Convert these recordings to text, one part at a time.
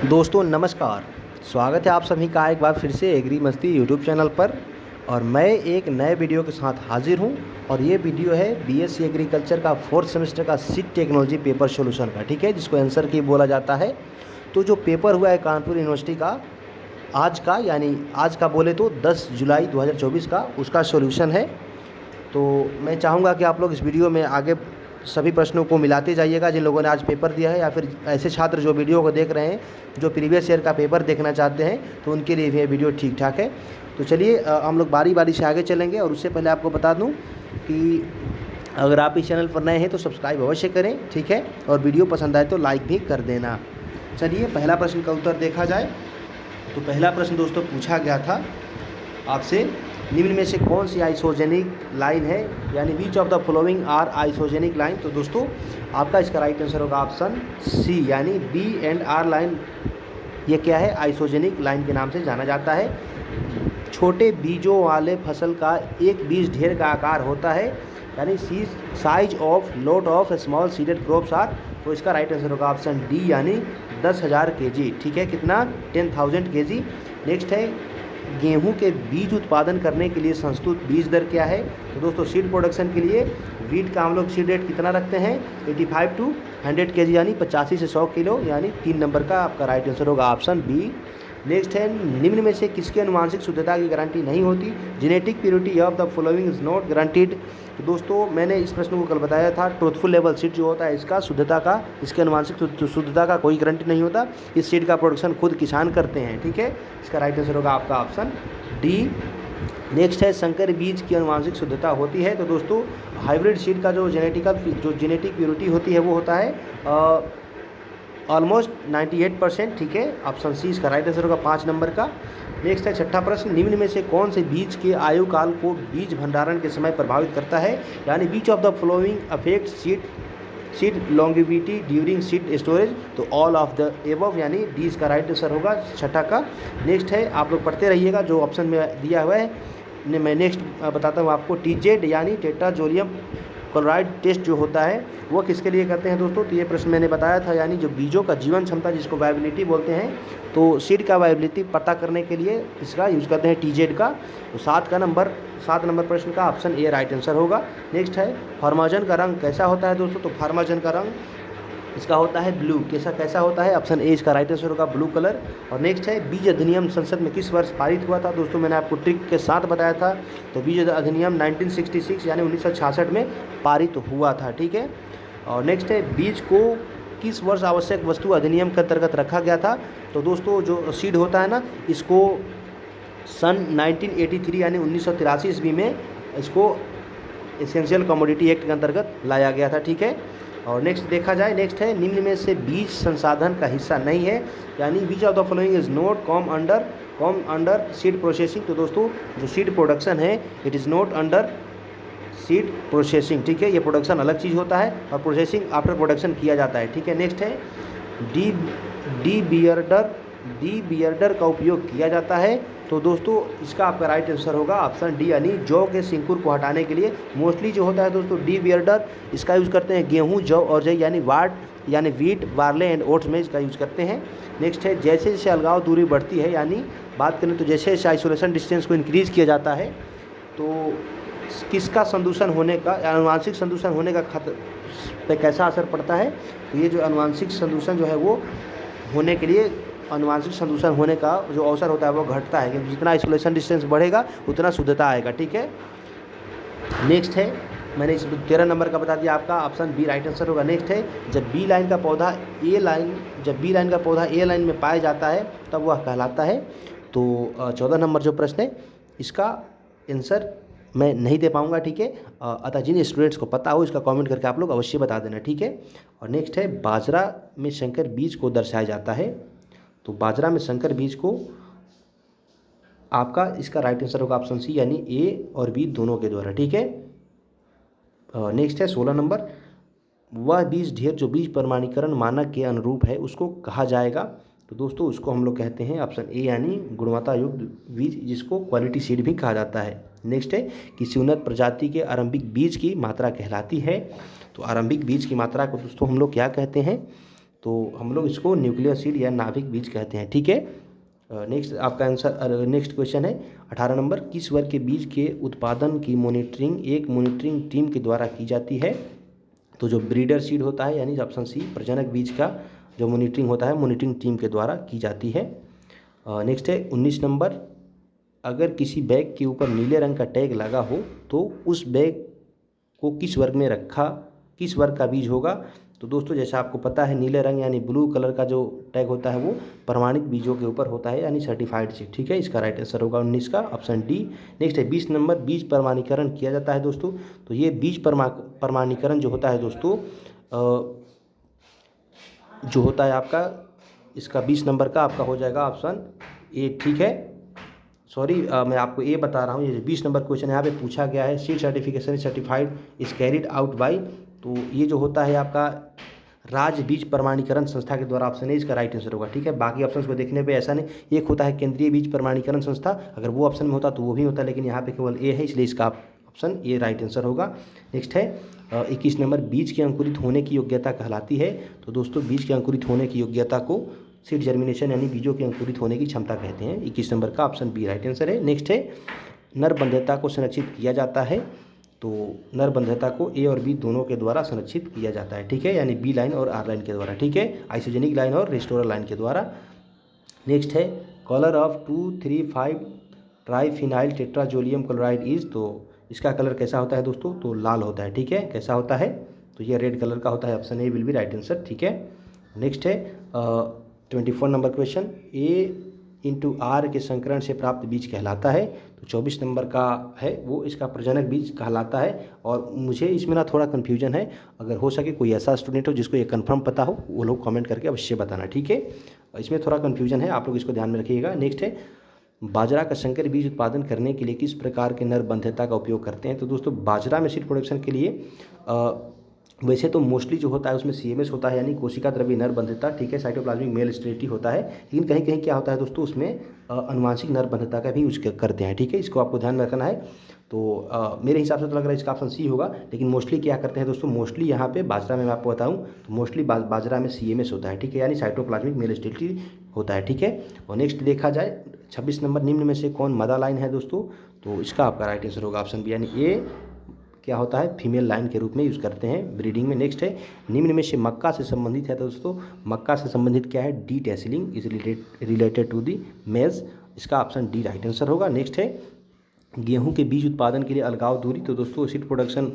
दोस्तों नमस्कार। स्वागत है आप सभी का एक बार फिर से एग्री मस्ती यूट्यूब चैनल पर। और मैं एक नए वीडियो के साथ हाजिर हूं और ये वीडियो है बीएससी एग्रीकल्चर का 4th सेमेस्टर का सीड टेक्नोलॉजी पेपर सॉल्यूशन का, ठीक है, जिसको आंसर की बोला जाता है। तो जो पेपर हुआ है कानपुर यूनिवर्सिटी का आज का, यानी आज का बोले तो 10 जुलाई 2024 का, उसका सॉल्यूशन है। तो मैं चाहूँगा कि आप लोग इस वीडियो में आगे सभी प्रश्नों को मिलाते जाइएगा जिन लोगों ने आज पेपर दिया है, या फिर ऐसे छात्र जो वीडियो को देख रहे हैं जो प्रीवियस ईयर का पेपर देखना चाहते हैं, तो उनके लिए भी ये वीडियो ठीक ठाक है। तो चलिए हम लोग बारी बारी से आगे चलेंगे। और उससे पहले आपको बता दूं कि अगर आप इस चैनल पर नए हैं तो सब्सक्राइब अवश्य करें, ठीक है, और वीडियो पसंद आए तो लाइक भी कर देना। चलिए पहला प्रश्न का उत्तर देखा जाए। तो पहला प्रश्न दोस्तों पूछा गया था आपसे, निम्न में से कौन सी आइसोजेनिक लाइन है, यानी which of the following are isogenic line. तो दोस्तों आपका इसका राइट आंसर होगा ऑप्शन सी, यानी बी एंड आर लाइन। ये क्या है? आइसोजेनिक लाइन के नाम से जाना जाता है। छोटे बीजों वाले फसल का एक बीज ढेर का आकार होता है, यानी size of lot of small seeded crops are. तो इसका राइट आंसर होगा ऑप्शन डी, यानी 10,000 kg, ठीक है, कितना? 10,000 kg। नेक्स्ट है, गेहूं के बीज उत्पादन करने के लिए संस्तुत बीज दर क्या है। तो दोस्तों सीड प्रोडक्शन के लिए वीट का हम लोग सीड रेट कितना रखते हैं? 85 to 100 kg, यानी 85 से 100 किलो, यानी 3 नंबर का आपका राइट आंसर होगा ऑप्शन बी। नेक्स्ट है, निम्न में से किसकी अनुवांशिक शुद्धता की गारंटी नहीं होती? Genetic purity of the following is not guaranteed. तो दोस्तों मैंने इस प्रश्न को कल बताया था। ट्रूथफुल लेवल सीड जो होता है इसका शुद्धता का, इसके अनुवांशिक शुद्धता का कोई गारंटी नहीं होता। इस सीड का प्रोडक्शन खुद किसान करते हैं, ठीक है। इसका राइट आंसर होगा आपका ऑप्शन डी। नेक्स्ट है, संकर बीज की अनुवांशिक शुद्धता होती है। तो दोस्तों हाइब्रिड सीड का जो जेनेटिक प्योरिटी होती है वो होता है ऑलमोस्ट 98%, ठीक है। ऑप्शन सी इसका राइट आंसर होगा 5 नंबर का। नेक्स्ट है छठा प्रश्न, निम्न में से कौन से बीज के आयु काल को बीज भंडारण के समय प्रभावित करता है, यानी which of the following affect seed longevity during seed storage. तो ऑल ऑफ द एबव, यानी डी इसका राइट आंसर होगा छठा का। नेक्स्ट है, आप लोग पढ़ते रहिएगा जो ऑप्शन में दिया हुआ है। मैं नेक्स्ट बताता हूँ आपको, टीजेड यानी टेट्राजोलियम क्लोराइड टेस्ट जो होता है वो किसके लिए करते हैं दोस्तों? तो ये प्रश्न मैंने बताया था, यानी जो बीजों का जीवन क्षमता जिसको वायबिलिटी बोलते हैं, तो सीड का वायबिलिटी पता करने के लिए इसका यूज़ करते हैं टीजेड का। तो 7 नंबर प्रश्न का ऑप्शन ए राइट आंसर होगा। नेक्स्ट है, फार्माजन का रंग कैसा होता है दोस्तों? तो फार्माजन का रंग इसका होता है ब्लू। कैसा होता है? ऑप्शन ए इसका राइट आंसर होगा ब्लू कलर। और नेक्स्ट है, बीज अधिनियम संसद में किस वर्ष पारित हुआ था? दोस्तों मैंने आपको ट्रिक के साथ बताया था। तो बीज अधिनियम 1966 यानी 1966 में पारित हुआ था, ठीक है। और नेक्स्ट है, बीज को किस वर्ष आवश्यक वस्तु अधिनियम के अंतर्गत रखा गया था? तो दोस्तों जो सीड होता है ना, इसको सन 1983 यानी 1983 ईस्वी में इसको एसेंशियल कमोडिटी एक्ट के अंतर्गत लाया गया था, ठीक है। और नेक्स्ट देखा जाए, नेक्स्ट है, निम्न में से बीज संसाधन का हिस्सा नहीं है, यानी which of the following is not come under seed processing. तो दोस्तों जो सीड प्रोडक्शन है it is not under seed processing, ठीक है। ये प्रोडक्शन अलग चीज़ होता है और प्रोसेसिंग आफ्टर प्रोडक्शन किया जाता है, ठीक है। नेक्स्ट है, डी बियर्डर का उपयोग किया जाता है। तो दोस्तों इसका आपका राइट आंसर होगा ऑप्शन डी, यानी जौ के सिंकुर को हटाने के लिए मोस्टली जो होता है दोस्तों डी बियर्डर, इसका यूज़ करते हैं गेहूं, जौ और जई, यानी वीट, बार्ले एंड ओट्स में इसका यूज़ करते हैं। नेक्स्ट है, जैसे जैसे अलगाव दूरी बढ़ती है, यानी बात करें तो जैसे जैसे आइसोलेशन डिस्टेंस को इंक्रीज़ किया जाता है, तो किसका संदूषण होने का, अनुवांशिक संदूषण होने का पे कैसा असर पड़ता है? तो ये जो अनुवांशिक संदूषण जो है वो होने के लिए, अनुवांशिक संदूषण होने का जो अवसर होता है वो घटता है, क्योंकि जितना आइसोलेशन डिस्टेंस बढ़ेगा उतना शुद्धता आएगा, ठीक है। नेक्स्ट है, मैंने इस 13 नंबर का बता दिया, आपका ऑप्शन बी राइट आंसर होगा। नेक्स्ट है, जब बी लाइन का पौधा ए लाइन में पाया जाता है तब वह कहलाता है। तो 14 नंबर जो प्रश्न है इसका आंसर मैं नहीं दे पाऊंगा, ठीक है। अतः जिन स्टूडेंट्स को पता हो इसका कमेंट करके आप लोग अवश्य बता देना, ठीक है। और नेक्स्ट है, बाजरा में संकर बीज को दर्शाया जाता है। तो बाजरा में संकर बीज को आपका इसका राइट आंसर होगा ऑप्शन सी, यानी ए और बी दोनों के द्वारा, ठीक है। नेक्स्ट है 16 नंबर, वह बीज ढेर जो बीज प्रमाणीकरण मानक के अनुरूप है उसको कहा जाएगा। तो दोस्तों उसको हम लोग कहते हैं ऑप्शन ए, यानी गुणवत्ता युक्त बीज, जिसको क्वालिटी सीड भी कहा जाता है। नेक्स्ट है, किसी उन्नत प्रजाति के आरंभिक बीज की मात्रा कहलाती है। तो आरंभिक बीज की मात्रा को दोस्तों हम लोग क्या कहते हैं? तो हम लोग इसको न्यूक्लियर सीड या नाभिक बीज कहते हैं। ठीक है, नेक्स्ट आपका आंसर, नेक्स्ट क्वेश्चन है 18 नंबर, किस वर्ग के बीज के उत्पादन की मॉनिटरिंग एक मॉनिटरिंग टीम के द्वारा की जाती है? तो जो ब्रीडर सीड होता है यानी ऑप्शन सी प्रजनक बीज का जो मॉनिटरिंग होता है मॉनिटरिंग टीम के द्वारा की जाती है। नेक्स्ट है 19 नंबर, अगर किसी बैग के ऊपर नीले रंग का टैग लगा हो तो उस बैग को किस वर्ग का बीज होगा? तो दोस्तों जैसा आपको पता है नीले रंग यानी ब्लू कलर का जो टैग होता है वो प्रमाणित बीजों के ऊपर होता है यानी सर्टिफाइड सीड। ठीक है, इसका राइट आंसर होगा 19 का ऑप्शन डी। नेक्स्ट है 20 नंबर, बीज प्रमाणीकरण किया जाता है दोस्तों। तो ये बीज प्रमाणीकरण जो होता है दोस्तों, जो होता है आपका, इसका 20 नंबर का आपका हो जाएगा ऑप्शन ए। ठीक है, सॉरी मैं आपको ये बता रहा हूँ, ये 20 नंबर क्वेश्चन यहाँ पे पूछा गया है, seed certification certified is carried out by, तो ये जो होता है आपका राज्य बीज प्रमाणीकरण संस्था के द्वारा, ऑप्शन ए इसका राइट आंसर होगा। ठीक है, बाकी ऑप्शन को देखने पे ऐसा नहीं, एक होता है केंद्रीय बीज प्रमाणीकरण संस्था, अगर वो ऑप्शन में होता तो वो भी होता, लेकिन यहाँ पे केवल ए है, इसलिए इसका ऑप्शन ए राइट आंसर होगा। नेक्स्ट है 21 नंबर, बीज के अंकुरित होने की योग्यता कहलाती है। तो दोस्तों बीज के अंकुरित होने की योग्यता को सीड जर्मिनेशन यानी बीजों के अंकुरित होने की क्षमता कहते हैं। 21 नंबर का ऑप्शन बी राइट आंसर है। नेक्स्ट है नरबंध्यता को संरक्षित किया जाता है। तो नरबंध्यता को ए और बी दोनों के द्वारा संरक्षित किया जाता है। ठीक है, यानी बी लाइन और आर लाइन के द्वारा। ठीक है, आइसोजेनिक लाइन और रेस्टोरल लाइन के द्वारा। नेक्स्ट है colour of 2,3,5 triphenyl tetrazolium chloride is, तो इसका कलर कैसा होता है दोस्तों? तो लाल होता है। ठीक है, कैसा होता है? तो ये रेड कलर का होता है, option A will be right answer. ठीक है, नेक्स्ट है 24 number question, A into R के संकरण से प्राप्त बीज कहलाता है। तो 24 नंबर का है वो इसका प्रजनक बीज कहलाता है। और मुझे इसमें ना थोड़ा कन्फ्यूजन है, अगर हो सके कोई ऐसा स्टूडेंट हो जिसको ये कंफर्म पता हो वो लोग कमेंट करके अवश्य बताना। ठीक है, इसमें थोड़ा कन्फ्यूजन है, आप लोग इसको ध्यान में रखिएगा। नेक्स्ट है बाजरा का संकर बीज उत्पादन करने के लिए किस प्रकार के नरबंध्यता का उपयोग करते हैं? तो दोस्तों बाजरा में सीड प्रोडक्शन के लिए वैसे तो मोस्टली जो होता है उसमें CMS होता है यानी कोशिका द्रव्य नरबंध्यता। ठीक है, साइटोप्लाज्मिक मेल स्टेरिलिटी होता है, लेकिन कहीं कहीं क्या होता है दोस्तों उसमें अनुवांशिक नरबंध्यता का भी यूज करते हैं। ठीक है, इसको आपको ध्यान में रखना है। तो मेरे हिसाब से तो लग रहा है इसका ऑप्शन सी होगा, लेकिन मोस्टली क्या करते हैं दोस्तों, मोस्टली यहाँ पे बाजरा में मैं आपको बताऊँ तो मोस्टली बाजरा में CMS होता है। ठीक है, यानी साइटोप्लाज्मिक मेल स्टेरिलिटी होता है। ठीक है, और नेक्स्ट देखा जाए 26 नंबर, निम्न में से कौन मदा लाइन है दोस्तों? तो इसका आपका राइट आंसर होगा ऑप्शन बी, यानी ए क्या होता है फीमेल लाइन के रूप में यूज़ करते हैं ब्रीडिंग में। नेक्स्ट है निम्न में से मक्का से संबंधित है दोस्तों, मक्का से संबंधित क्या है? Detasseling is related to the maize, इसका ऑप्शन डी राइट आंसर होगा। नेक्स्ट है गेहूं के बीज उत्पादन के लिए अलगाव दूरी। तो दोस्तों सीड प्रोडक्शन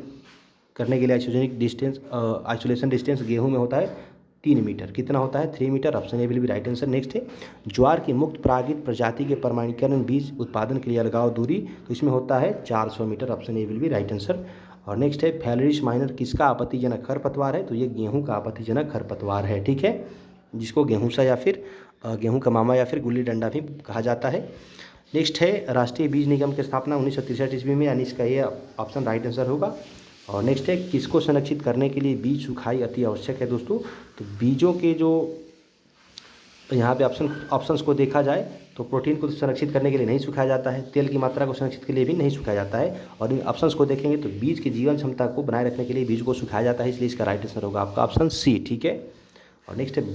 करने के लिए आइसोलेशन डिस्टेंस गेहूं में होता है 3 मीटर, कितना होता है? 3 metre, option A will be right answer. Next है ज्वार की मुक्त परागित प्रजाति के प्रमाणीकरण बीज उत्पादन के लिए अलगाव दूरी, तो इसमें होता है 400 metre, option A will be right answer. और नेक्स्ट है फैलरिस माइनर किसका आपत्तिजनक खरपतवार है? तो ये गेहूं का आपत्तिजनक खरपतवार है। ठीक है, जिसको गेहूंसा या फिर गेहूं का मामा या फिर गुल्ली डंडा भी कहा जाता है। नेक्स्ट है राष्ट्रीय बीज निगम की स्थापना 1963 ईस्वी में, यानी इसका ये ऑप्शन राइट आंसर होगा। और नेक्स्ट है किसको संरक्षित करने के लिए बीज सुखाई अति आवश्यक है दोस्तों? तो बीजों के जो यहाँ पे ऑप्शंस को देखा जाए तो प्रोटीन को संरक्षित करने के लिए नहीं सुखाया जाता है, तेल की मात्रा को संरक्षित के लिए भी नहीं सुखाया जाता है, और इन ऑप्शंस को देखेंगे तो बीज की जीवन क्षमता को बनाए रखने के लिए बीज को सुखाया जाता है, इसलिए इसका राइट आंसर होगा आपका ऑप्शन सी। ठीक है, और नेक्स्ट है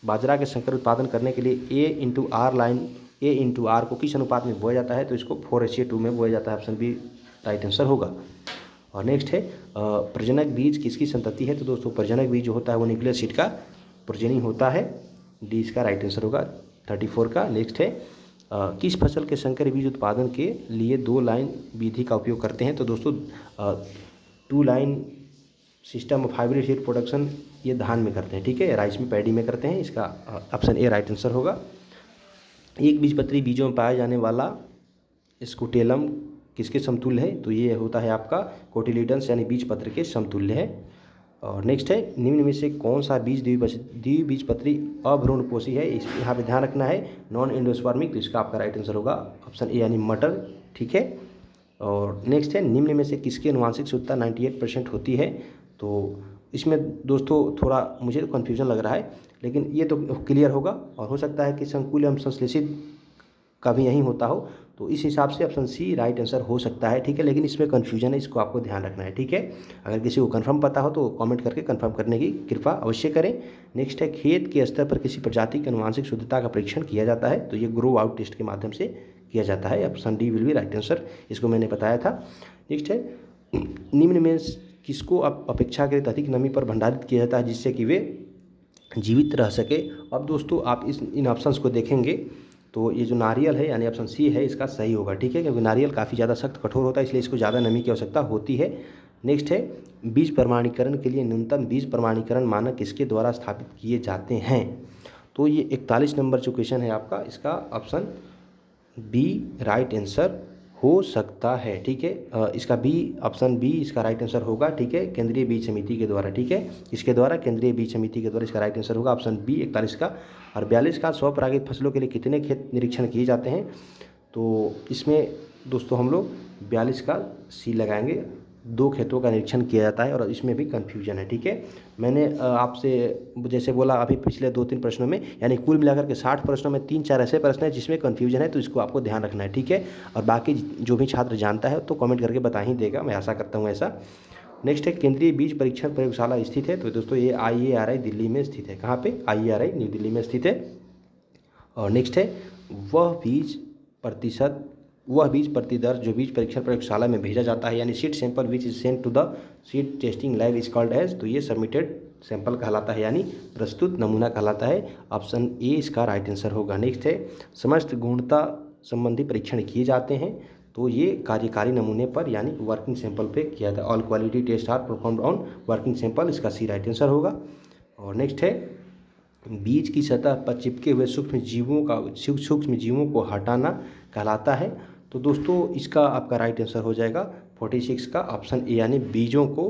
बाजरा के संकर उत्पादन करने के लिए ए इंटू आर को किस अनुपात में बोया जाता है? तो इसको 4:2 में बोया जाता है, ऑप्शन बी राइट आंसर होगा। और नेक्स्ट है प्रजनक बीज किसकी संतति है? तो दोस्तों प्रजनक बीज जो होता है वो न्यूक्लियर सीड का प्रजनन होता है, डी इसका राइट आंसर होगा 34 का। नेक्स्ट है किस फसल के संकर बीज उत्पादन के लिए 2 लाइन विधि का उपयोग करते हैं? तो दोस्तों 2 line system of hybrid seed production ये धान में करते हैं। ठीक है, राइस में पैडी में करते हैं, इसका ऑप्शन ए राइट आंसर होगा। एक बीजपत्री बीजों में पाया जाने वाला स्कूटेलम किसके समतुल्य है? तो ये होता है आपका कोटिलिडन्स यानी बीजपत्र के समतुल्य है। और नेक्स्ट है निम्न में से कौन सा बीज द्विबीजपत्री अभ्रूणपोषी है? इस यहाँ पे ध्यान रखना है नॉन एंडोस्पर्मिक, तो इसका आपका राइट आंसर होगा ऑप्शन ए यानी मटर। ठीक है, और नेक्स्ट है निम्न में से किसकी अनुवांशिक शुद्धता 98% होती है? तो इसमें दोस्तों थोड़ा मुझे तो कन्फ्यूजन लग रहा है, लेकिन ये तो क्लियर होगा, और हो सकता है कि संकुल एवं संश्लेषित का भी यही होता हो। तो इस हिसाब से ऑप्शन सी राइट आंसर हो सकता है, ठीक है। लेकिन इसमें कन्फ्यूजन है, इसको आपको ध्यान रखना है, ठीक है। अगर किसी को कन्फर्म पता हो तो कमेंट करके कन्फर्म करने की कृपा अवश्य करें। नेक्स्ट है, खेत के स्तर पर किसी प्रजाति की अनुवांशिक शुद्धता का परीक्षण किया जाता है, तो ये ग्रो आउट टेस्ट के माध्यम से किया जाता है। Option D will be right answer, इसको मैंने बताया था। नेक्स्ट है, निम्न में किसको अपेक्षाकृत अधिक नमी पर भंडारित किया जाता है जिससे कि वे जीवित रह सके। अब दोस्तों आप इन ऑप्शंस को देखेंगे तो ये जो नारियल है यानी ऑप्शन सी है इसका सही होगा, ठीक है, क्योंकि नारियल काफ़ी ज़्यादा सख्त कठोर होता है, इसलिए इसको ज़्यादा नमी की आवश्यकता होती है। नेक्स्ट है, बीज प्रमाणीकरण के लिए न्यूनतम बीज प्रमाणीकरण मानक किसके द्वारा स्थापित किए जाते हैं। तो ये 41 नंबर जो क्वेश्चन है आपका, इसका ऑप्शन बी राइट आंसर हो सकता है, ठीक है। इसका बी, ऑप्शन बी इसका राइट आंसर होगा, ठीक है, केंद्रीय बीज समिति के द्वारा, ठीक है, इसके द्वारा केंद्रीय बीज समिति के द्वारा इसका राइट आंसर होगा ऑप्शन बी 41 का। और 42 का, स्वपरागित फसलों के लिए कितने खेत निरीक्षण किए जाते हैं। तो इसमें दोस्तों हम लोग 42 का सी लगाएंगे, 2 खेतों का निरीक्षण किया जाता है और इसमें भी कन्फ्यूजन है, ठीक है। मैंने आपसे जैसे बोला अभी पिछले 2-3 प्रश्नों में, यानी कुल मिलाकर के 60 प्रश्नों में 3-4 ऐसे प्रश्न हैं जिसमें कन्फ्यूजन है, तो इसको आपको ध्यान रखना है, ठीक है। और बाकी जो भी छात्र जानता है तो कमेंट करके बता ही देगा, मैं आशा करता हूँ ऐसा। नेक्स्ट है, केंद्रीय बीज परीक्षण प्रयोगशाला स्थित है, तो दोस्तों ये IARI दिल्ली में स्थित है। कहाँ पे? IARI न्यू दिल्ली में स्थित है। और नेक्स्ट है, वह बीज प्रति दर जो बीज परीक्षण प्रयोगशाला में भेजा जाता है, यानी seed sample which is sent to the seed testing lab is called as, तो ये सबमिटेड सैंपल कहलाता है, यानी प्रस्तुत नमूना कहलाता है। ऑप्शन ए इसका राइट आंसर होगा। नेक्स्ट है, समस्त गुणवत्ता संबंधी परीक्षण किए जाते हैं, तो ये कार्यकारी नमूने पर यानी वर्किंग सैंपल पे किया जाता है। All quality test are performed on working sample, इसका सी राइट आंसर होगा। और नेक्स्ट है, बीज की सतह पर चिपके हुए सूक्ष्म जीवों को हटाना कहलाता है, तो दोस्तों इसका आपका राइट आंसर हो जाएगा 46 का ऑप्शन ए, यानी बीजों को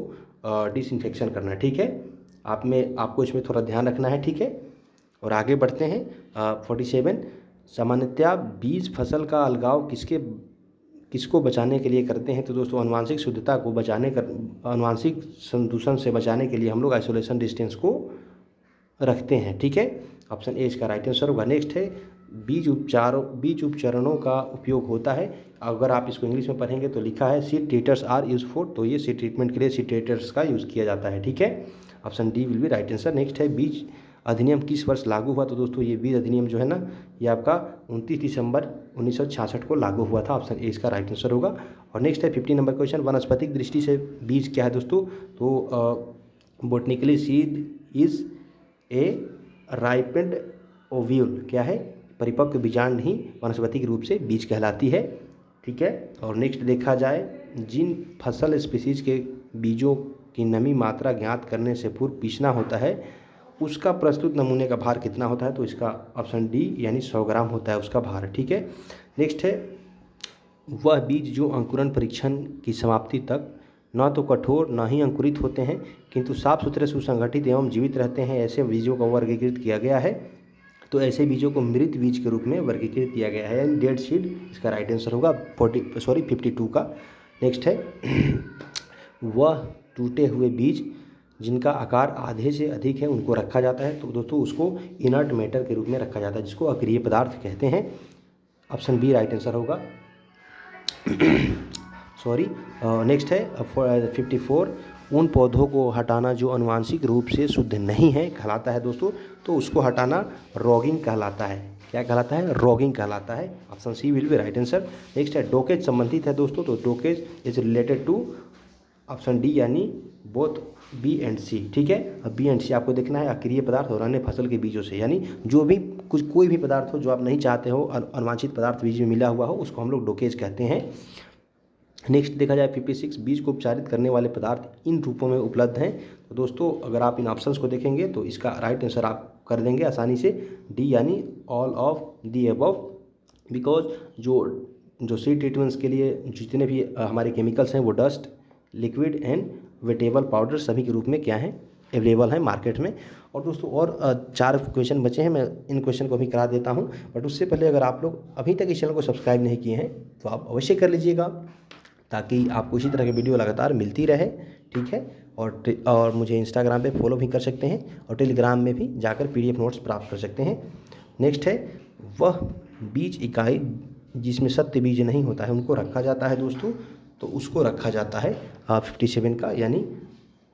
डिसइंफेक्शन करना, ठीक है। आपको इसमें थोड़ा ध्यान रखना है, ठीक है। और आगे बढ़ते हैं 47, सामान्यतया बीज फसल का अलगाव किसको बचाने के लिए करते हैं, तो दोस्तों अनुवांशिक शुद्धता को अनुवांशिक संदूषण से बचाने के लिए हम लोग आइसोलेशन डिस्टेंस को रखते हैं, ठीक है। ऑप्शन ए इसका राइट आंसर होगा। नेक्स्ट है, बीज उपचरणों का उपयोग होता है, अगर आप इसको इंग्लिश में पढ़ेंगे तो लिखा है सीड ट्रीटर्स आर यूज फॉर, तो ये सीड ट्रीटमेंट के लिए सीड ट्रीटर्स का यूज़ किया जाता है, ठीक है। Option D will be right answer. Next है, बीज अधिनियम किस वर्ष लागू हुआ, तो दोस्तों ये बीज अधिनियम जो है ना, ये आपका 29 दिसंबर 1966 को लागू हुआ था। ऑप्शन ए इसका राइट आंसर होगा। और नेक्स्ट है 50 नंबर क्वेश्चन, वनस्पतिक दृष्टि से बीज क्या है दोस्तों, तो botanically seed is a ripened ovule, क्या है, परिपक्व बीजांड ही वनस्पतिक रूप से बीज कहलाती है, ठीक है। और नेक्स्ट देखा जाए, जिन फसल स्पीसीज के बीजों की नमी मात्रा ज्ञात करने से पूर्व पीसना होता है, उसका प्रस्तुत नमूने का भार कितना होता है, तो इसका ऑप्शन डी यानी 100 ग्राम होता है उसका भार, ठीक है। नेक्स्ट है, वह बीज जो अंकुरण परीक्षण की समाप्ति तक न तो कठोर न ही अंकुरित होते हैं किंतु साफ सुथरे सुसंगठित एवं जीवित रहते हैं, ऐसे बीजों का वर्गीकृत किया गया है, तो ऐसे बीजों को मृत बीज के रूप में वर्गीकृत किया गया है, यानी डेड सीड, इसका राइट आंसर होगा 52 का। नेक्स्ट है, वह टूटे हुए बीज जिनका आकार आधे से अधिक है उनको रखा जाता है, तो दोस्तों उसको इनर्ट मैटर के रूप में रखा जाता है, जिसको अक्रिय पदार्थ कहते हैं। ऑप्शन बी राइट आंसर होगा। नेक्स्ट है 54, उन पौधों को हटाना जो आनुवांशिक रूप से शुद्ध नहीं है कहलाता है दोस्तों, तो उसको हटाना रॉगिंग कहलाता है। क्या कहलाता है? रॉगिंग कहलाता है। Option C will be right answer. Next है, डोकेज संबंधित है दोस्तों, तो dockage is related to option D यानी बोथ बी एंड सी, ठीक है। अब बी एंड सी आपको देखना है, अक्रिय पदार्थ और अन्य फसल के बीजों से, यानी जो भी कोई भी पदार्थ हो जो आप नहीं चाहते हो, अनुवांछित पदार्थ बीज में मिला हुआ हो, उसको हम लोग डोकेज कहते हैं। नेक्स्ट देखा जाए 56, बीज को उपचारित करने वाले पदार्थ इन रूपों में उपलब्ध हैं, तो दोस्तों अगर आप इन ऑप्शंस को देखेंगे तो इसका राइट आंसर आप कर देंगे आसानी से, डी यानी all of the above, because जो सीड ट्रीटमेंट्स के लिए जितने भी हमारे केमिकल्स हैं वो dust, liquid and wettable powder सभी के रूप में क्या है, अवेलेबल है मार्केट में। और दोस्तों और 4 क्वेश्चन बचे हैं, मैं इन क्वेश्चन को भी करा देता हूं, बट उससे पहले अगर आप लोग अभी तक इस चैनल को सब्सक्राइब नहीं किए हैं तो आप अवश्य कर लीजिएगा, ताकि आपको इसी तरह की वीडियो लगातार मिलती रहे, ठीक है। और मुझे इंस्टाग्राम पे फॉलो भी कर सकते हैं और टेलीग्राम में भी जाकर PDF नोट्स प्राप्त कर सकते हैं। नेक्स्ट है, वह बीज इकाई जिसमें सत्य बीज नहीं होता है उनको रखा जाता है दोस्तों। तो उसको रखा जाता है 57 का, यानी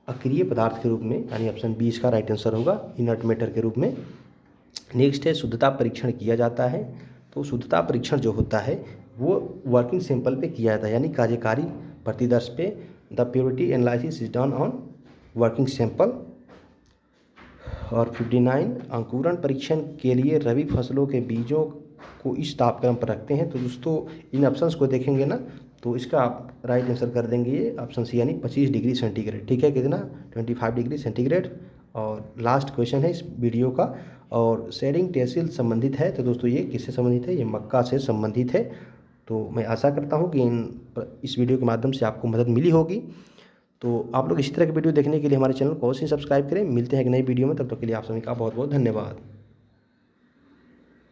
अक्रिय पदार्थ के रूप में, यानी ऑप्शन 20 का राइट आंसर होगा, इनर्ट मैटर के रूप में। नेक्स्ट है शुद्धता परीक्षण किया जाता है। तो शुद्धता परीक्षण जो होता है वो वर्किंग सैंपल पे किया जाता है, यानी कार्यकारी प्रतिदर्श पे। The purity analysis is done on working sample. और 59 अंकुरण परीक्षण के लिए रबी फसलों के बीजों को इस तापक्रम पर रखते हैं। तो दोस्तों इन ऑप्शंस को देखेंगे ना तो इसका आप राइट आंसर कर देंगे ये ऑप्शन सी, यानी 25 डिग्री सेंटीग्रेड। ठीक है, कितना 25 डिग्री सेंटीग्रेड। और लास्ट क्वेश्चन है इस वीडियो का, और शेयरिंग तहसील संबंधित है। तो दोस्तों ये किससे संबंधित है? ये मक्का से संबंधित है। तो मैं आशा करता हूँ कि इस वीडियो के माध्यम से आपको मदद मिली होगी। तो आप लोग इसी तरह की वीडियो देखने के लिए हमारे चैनल को अवश्य सब्सक्राइब करें। मिलते हैं एक नई वीडियो में, तब तक के लिए आप सभी का बहुत बहुत धन्यवाद।